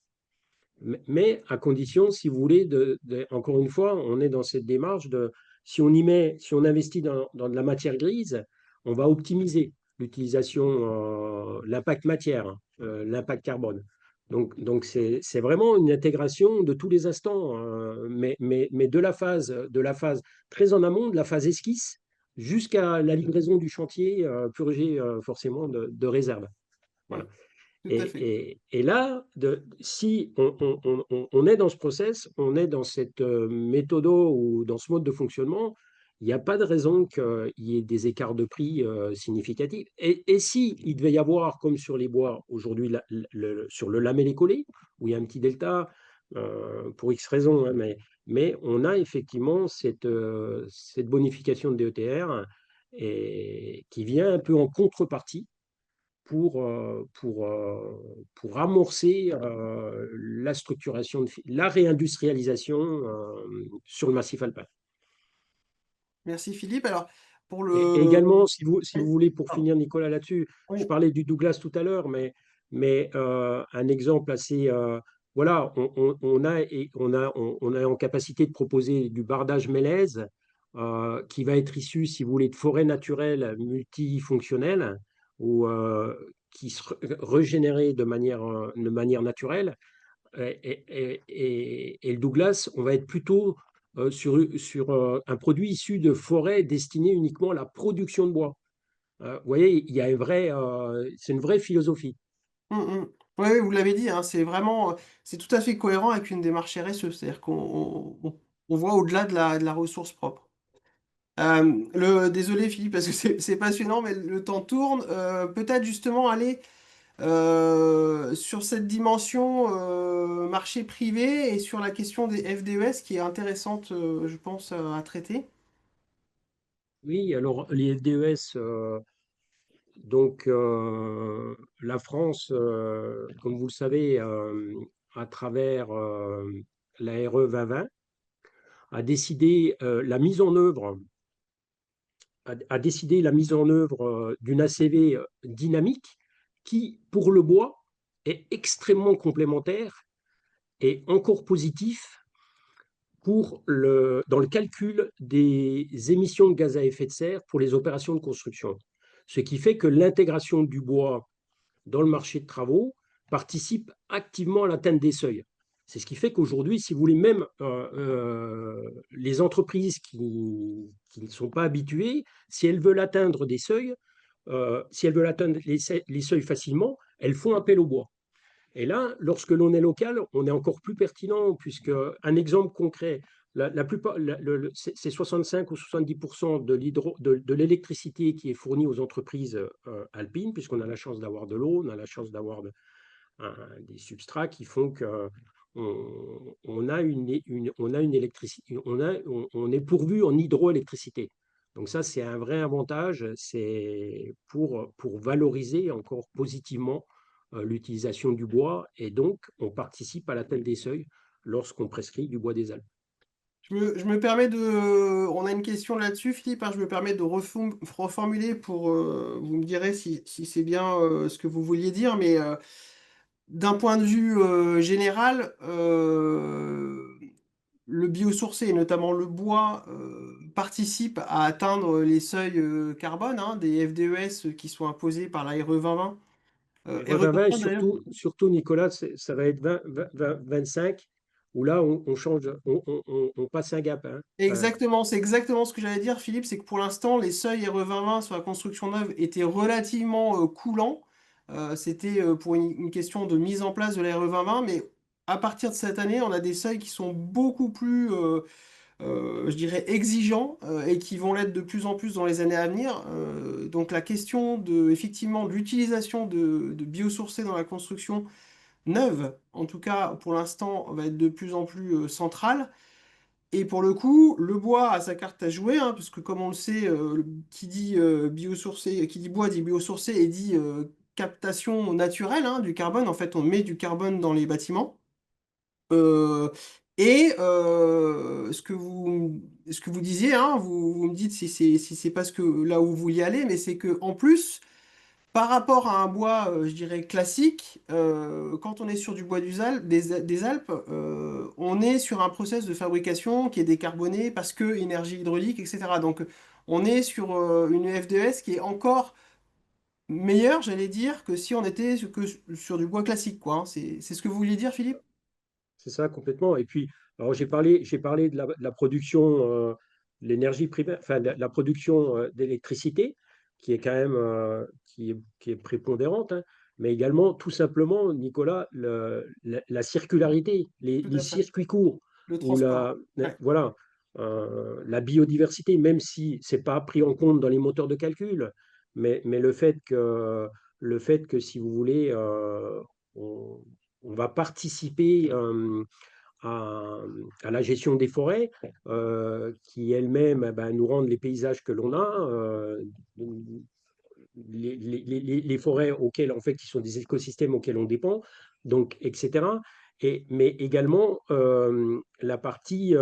[SPEAKER 2] Mais à condition, si vous voulez, encore une fois, on est dans cette démarche de, si on y met, si on investit dans de la matière grise, on va optimiser l'utilisation, l'impact matière, hein, l'impact carbone. Donc c'est vraiment une intégration de tous les instants, mais de la phase très en amont, de la phase esquisse, jusqu'à la livraison du chantier, purgé forcément de réserve.
[SPEAKER 1] Hmm,
[SPEAKER 2] Voilà.
[SPEAKER 1] tout à fait.
[SPEAKER 2] Et là, si on est dans ce process, on est dans cette méthodo ou dans ce mode de fonctionnement, il n'y a pas de raison qu'il y ait des écarts de prix significatifs. Et si il devait y avoir, comme sur les bois aujourd'hui, sur le lamellé-collé, où il y a un petit delta pour X raisons, hein, mais on a effectivement cette bonification de DETR qui vient un peu en contrepartie pour amorcer la structuration, la réindustrialisation sur le massif alpin.
[SPEAKER 1] Merci Philippe. Alors, pour
[SPEAKER 2] Et
[SPEAKER 1] le...
[SPEAKER 2] également, si vous
[SPEAKER 1] Oui,
[SPEAKER 2] voulez, pour
[SPEAKER 1] pardon.
[SPEAKER 2] finir, Nicolas, là-dessus, je
[SPEAKER 1] Oui.
[SPEAKER 2] parlais du Douglas tout à l'heure, mais un exemple assez... voilà, on a en capacité de proposer du bardage mélèze qui va être issu, si vous voulez, de forêts naturelles multifonctionnelles ou qui se régénérer de manière naturelle. Et le Douglas, on va être plutôt sur un produit issu de forêts destinées uniquement à la production de bois. Vous voyez, il y a c'est une vraie philosophie.
[SPEAKER 1] Oui, oui, vous l'avez dit, hein, c'est vraiment, c'est tout à fait cohérent avec une démarche RSE, c'est-à-dire on voit au-delà de la ressource propre. Désolé Philippe, parce que c'est passionnant, mais le temps tourne. Peut-être justement aller sur cette dimension marché privé et sur la question des FDES qui est intéressante, je pense, à traiter.
[SPEAKER 2] Oui, alors les FDES, donc la France, comme vous le savez, à travers la RE 2020, a décidé a décidé la mise en œuvre d'une ACV dynamique qui, pour le bois, est extrêmement complémentaire et encore positif dans le calcul des émissions de gaz à effet de serre pour les opérations de construction. Ce qui fait que l'intégration du bois dans le marché de travaux participe activement à l'atteinte des seuils. C'est ce qui fait qu'aujourd'hui, si vous voulez, même les entreprises qui ne sont pas habituées, si elles veulent atteindre des seuils, si elles veulent atteindre les seuils facilement, elles font appel au bois. Et là, lorsque l'on est local, on est encore plus pertinent, puisque un exemple concret, la plupart, c'est 65 ou 70% de l'électricité qui est fournie aux entreprises alpines, puisqu'on a la chance d'avoir de l'eau, on a la chance d'avoir des substrats qui font que on a on a une électricité, on est pourvu en hydroélectricité. Donc ça, c'est un vrai avantage, c'est pour valoriser encore positivement l'utilisation du bois et donc on participe à l'atteinte des seuils lorsqu'on prescrit du bois des Alpes.
[SPEAKER 1] Je me permets de... On a une question là-dessus, Philippe, hein, je me permets de reformuler pour... vous me direz si c'est bien ce que vous vouliez dire, mais d'un point de vue général, le biosourcé, et notamment le bois, participe à atteindre les seuils carbone, hein, des FDES qui sont imposés par la RE 2020.
[SPEAKER 2] Et
[SPEAKER 1] RE
[SPEAKER 2] RE20 et
[SPEAKER 1] 2020 d'ailleurs.
[SPEAKER 2] surtout Nicolas, ça va être 25, où là on change, on passe un gap, hein. Enfin,
[SPEAKER 1] Exactement, c'est exactement ce que j'allais dire, Philippe, c'est que pour l'instant, les seuils RE 2020 sur la construction neuve étaient relativement coulants. C'était pour une question de mise en place de la RE 2020, mais à partir de cette année, on a des seuils qui sont beaucoup plus, je dirais, exigeants et qui vont l'être de plus en plus dans les années à venir. Donc la question de, effectivement, de l'utilisation de biosourcés dans la construction neuve, en tout cas pour l'instant, va être de plus en plus centrale. Et pour le coup, le bois a sa carte à jouer, hein, parce que comme on le sait, qui dit biosourcé, qui dit bois dit biosourcé et dit captation naturelle hein, du carbone. En fait, on met du carbone dans les bâtiments. Euh, ce que vous disiez, hein, vous me dites si c'est pas ce que là où vous vouliez aller, mais c'est que en plus, par rapport à un bois, je dirais classique, quand on est sur du bois des Alpes, on est sur un process de fabrication qui est décarboné parce que énergie hydraulique, etc. Donc, on est sur une FDS qui est encore meilleure, j'allais dire, que si on était sur du bois classique, quoi, hein. C'est ce que vous vouliez dire, Philippe?
[SPEAKER 2] c'est ça complètement. Et puis, alors j'ai parlé de la production, de l'énergie primaire, enfin de la production d'électricité, qui est quand même qui est prépondérante, hein, mais également tout simplement, Nicolas, la circularité,
[SPEAKER 1] Tout
[SPEAKER 2] les
[SPEAKER 1] à fait.
[SPEAKER 2] circuits courts,
[SPEAKER 1] Le
[SPEAKER 2] ou
[SPEAKER 1] transport. Ouais,
[SPEAKER 2] voilà, la biodiversité, même si c'est pas pris en compte dans les moteurs de calcul, mais le fait que si vous voulez, on, on va participer à la gestion des forêts, qui elles-mêmes eh ben, nous rendent les paysages que l'on a, les forêts auxquelles, en fait, qui sont des écosystèmes auxquels on dépend, donc, etc. Mais également la partie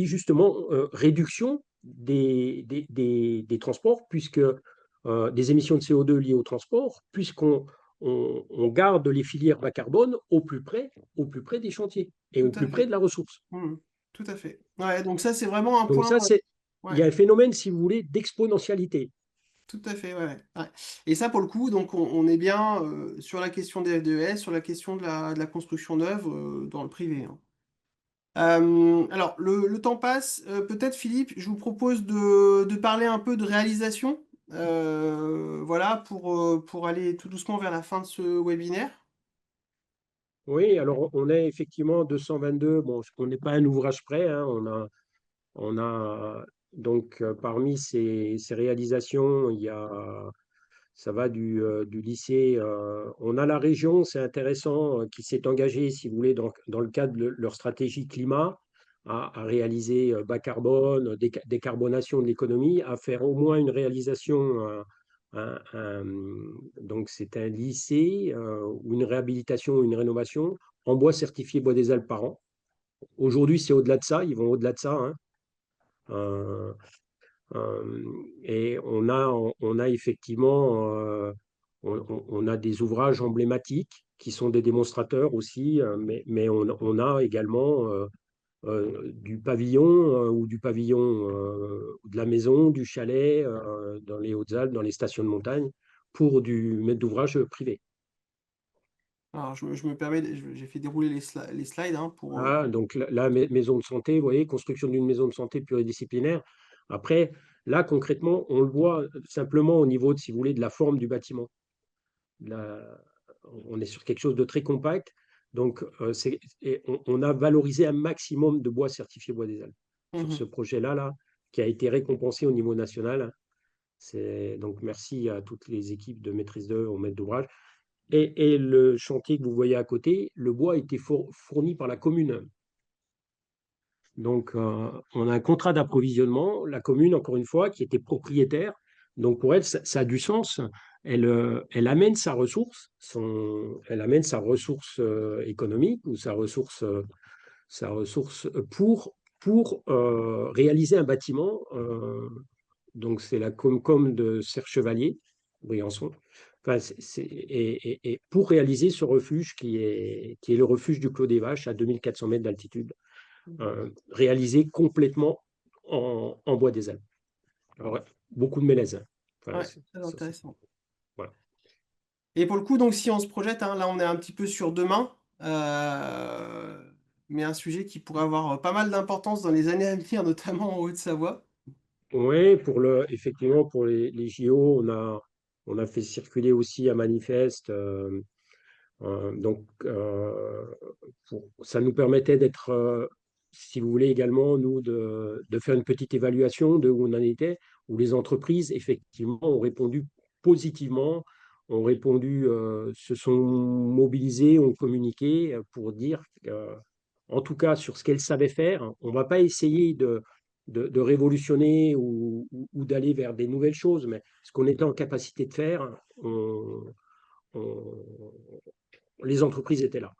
[SPEAKER 2] justement réduction des transports, puisque des émissions de CO2 liées au transport, puisqu'on on garde les filières bas carbone au plus près des chantiers et
[SPEAKER 1] tout
[SPEAKER 2] au
[SPEAKER 1] à
[SPEAKER 2] plus près
[SPEAKER 1] fait.
[SPEAKER 2] de la ressource.
[SPEAKER 1] Tout à fait. Ouais, donc ça, c'est vraiment un
[SPEAKER 2] Donc
[SPEAKER 1] point.
[SPEAKER 2] ça, il y a
[SPEAKER 1] Ouais.
[SPEAKER 2] un phénomène, si vous voulez, d'exponentialité.
[SPEAKER 1] Tout à fait, ouais, ouais. Ouais. Et ça, pour le coup, donc on est bien sur la question des F2S, sur la question de la construction neuve dans le privé, hein. Alors, le temps passe. Peut-être, Philippe, je vous propose de parler un peu de réalisation, voilà, pour aller tout doucement vers la fin de ce webinaire.
[SPEAKER 2] Oui, alors on est effectivement 222. Bon, on n'est pas un ouvrage près, hein, on a donc parmi ces réalisations, il y a ça va du lycée. On a la région, c'est intéressant, qui s'est engagée, si vous voulez, dans le cadre de leur stratégie climat, à réaliser bas carbone, décarbonation de l'économie, à faire au moins une réalisation. Un- un- donc, c'est un lycée ou une réhabilitation ou une rénovation en bois certifié Bois des Alpes par an. Aujourd'hui, c'est au-delà de ça, ils vont au-delà de ça, hein. Euh, et on a effectivement on a des ouvrages emblématiques qui sont des démonstrateurs aussi, mais on a également du pavillon ou du pavillon de la maison, du chalet dans les Hautes-Alpes, dans les stations de montagne, pour du maître d'ouvrage privé.
[SPEAKER 1] Alors, je me permets, j'ai fait dérouler les slides hein, pour.
[SPEAKER 2] Ah, donc là, maison de santé, vous voyez, construction d'une maison de santé pluridisciplinaire. Après, là, concrètement, on le voit simplement au niveau, si vous voulez, de la forme du bâtiment. Là, on est sur quelque chose de très compact. Donc, et on a valorisé un maximum de bois certifié bois des Alpes sur ce
[SPEAKER 1] Mhm.
[SPEAKER 2] projet-là, là, qui a été récompensé au niveau national. Donc, merci à toutes les équipes de maîtrise d'œuvre, au maître d'ouvrage. Et le chantier que vous voyez à côté, le bois a été fourni par la commune. Donc, on a un contrat d'approvisionnement, la commune, encore une fois, qui était propriétaire. Donc, pour elle, ça a du sens. Elle amène sa ressource, elle amène sa ressource économique ou sa ressource pour réaliser un bâtiment. Donc, c'est la Comcom de Serre Chevalier, Briançon. Enfin, et pour réaliser ce refuge qui est le refuge du Clos des Vaches à 2400 mètres d'altitude réalisé complètement en bois des Alpes. Alors, ouais, beaucoup de mélèzes. Enfin,
[SPEAKER 1] Ouais, très intéressant.
[SPEAKER 2] voilà.
[SPEAKER 1] Et pour le coup, donc si on se projette, hein, là on est un petit peu sur demain, mais un sujet qui pourrait avoir pas mal d'importance dans les années à venir, notamment en Haute-Savoie.
[SPEAKER 2] Oui, effectivement, pour les JO, on a fait circuler aussi un manifeste. Donc, ça nous permettait d'être, si vous voulez également, nous, de faire une petite évaluation de où on en était, où les entreprises, effectivement, ont répondu positivement, se sont mobilisées, ont communiqué pour dire, en tout cas, sur ce qu'elles savaient faire, on ne va pas essayer de révolutionner ou d'aller vers des nouvelles choses, mais ce qu'on était en capacité de faire, on, les entreprises étaient là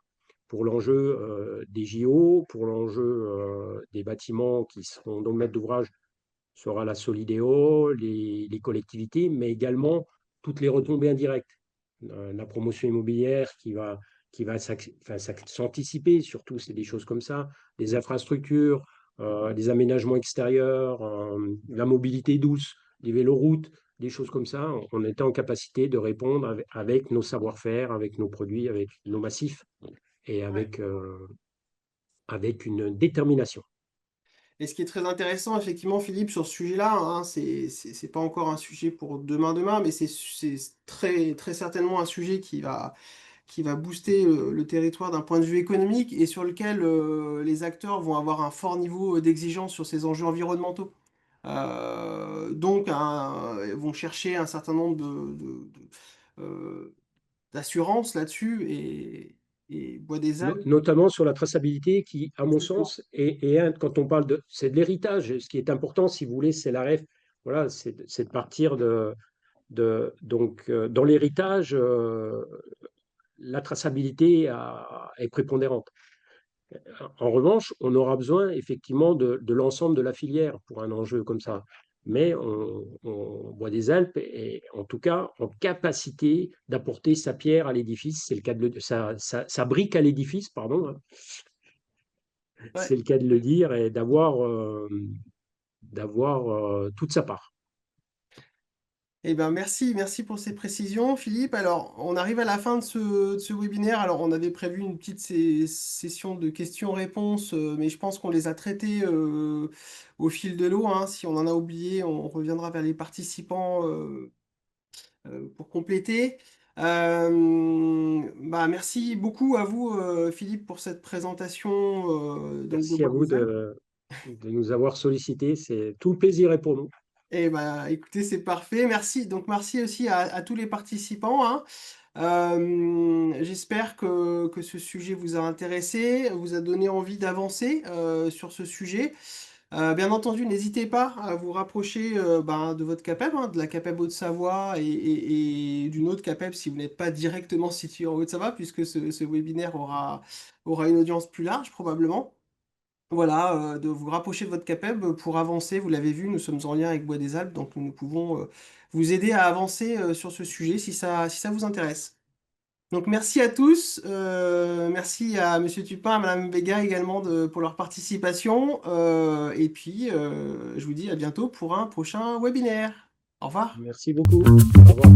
[SPEAKER 2] pour l'enjeu des JO, pour l'enjeu des bâtiments qui seront, dont le maître d'ouvrage sera la Solidéo, les collectivités, mais également toutes les retombées indirectes. La promotion immobilière qui va s'anticiper, surtout, c'est des choses comme ça, les infrastructures, les aménagements extérieurs, la mobilité douce, les véloroutes, des choses comme ça. On était en capacité de répondre avec nos savoir-faire, avec nos produits, avec nos massifs et
[SPEAKER 1] Ouais.
[SPEAKER 2] avec une détermination.
[SPEAKER 1] Et ce qui est très intéressant, effectivement, Philippe, sur ce sujet-là, hein, c'est pas encore un sujet pour demain, mais c'est très, très certainement un sujet qui va booster le territoire d'un point de vue économique et sur lequel les acteurs vont avoir un fort niveau d'exigence sur ces enjeux environnementaux. Donc, vont chercher un certain nombre d'assurances là-dessus et Bois des Alpes.
[SPEAKER 2] Notamment sur la traçabilité qui, à mon
[SPEAKER 1] Exactement.
[SPEAKER 2] sens, quand on parle c'est de l'héritage. Ce qui est important, si vous voulez, c'est la ref. Voilà, c'est de partir donc dans l'héritage, la traçabilité est prépondérante. En revanche, on aura besoin effectivement de l'ensemble de la filière pour un enjeu comme ça. Mais Bois des Alpes est en tout cas en capacité d'apporter sa pierre à l'édifice, c'est le cas sa brique à l'édifice, pardon, hein,
[SPEAKER 1] Ouais.
[SPEAKER 2] c'est le cas de le dire, et d'avoir toute sa part.
[SPEAKER 1] Eh ben merci, merci pour ces précisions, Philippe. Alors, on arrive à la fin de ce webinaire. Alors, on avait prévu une petite session de questions-réponses, mais je pense qu'on les a traitées au fil de l'eau, hein. Si on en a oublié, on reviendra vers les participants pour compléter. Bah, merci beaucoup à vous, Philippe, pour cette présentation donc de
[SPEAKER 2] Merci à
[SPEAKER 1] Bois
[SPEAKER 2] vous
[SPEAKER 1] des Alpes.
[SPEAKER 2] de nous avoir sollicités. C'est tout le plaisir est pour nous.
[SPEAKER 1] Eh ben, écoutez, c'est parfait. Merci. Donc, merci aussi à tous les participants, hein. J'espère que ce sujet vous a intéressé, vous a donné envie d'avancer sur ce sujet. Bien entendu, n'hésitez pas à vous rapprocher ben, de votre CAPEB, hein, de la CAPEB Haute-Savoie et d'une autre CAPEB si vous n'êtes pas directement situé en Haute-Savoie, puisque ce webinaire aura une audience plus large probablement. voilà, de vous rapprocher de votre CAPEB pour avancer. Vous l'avez vu, nous sommes en lien avec Bois des Alpes, donc nous pouvons vous aider à avancer sur ce sujet si ça vous intéresse. Donc merci à tous, merci à Monsieur Tupin, à Madame Béga également pour leur participation, et puis je vous dis à bientôt pour un prochain webinaire. Au revoir.
[SPEAKER 2] Merci beaucoup. Au revoir.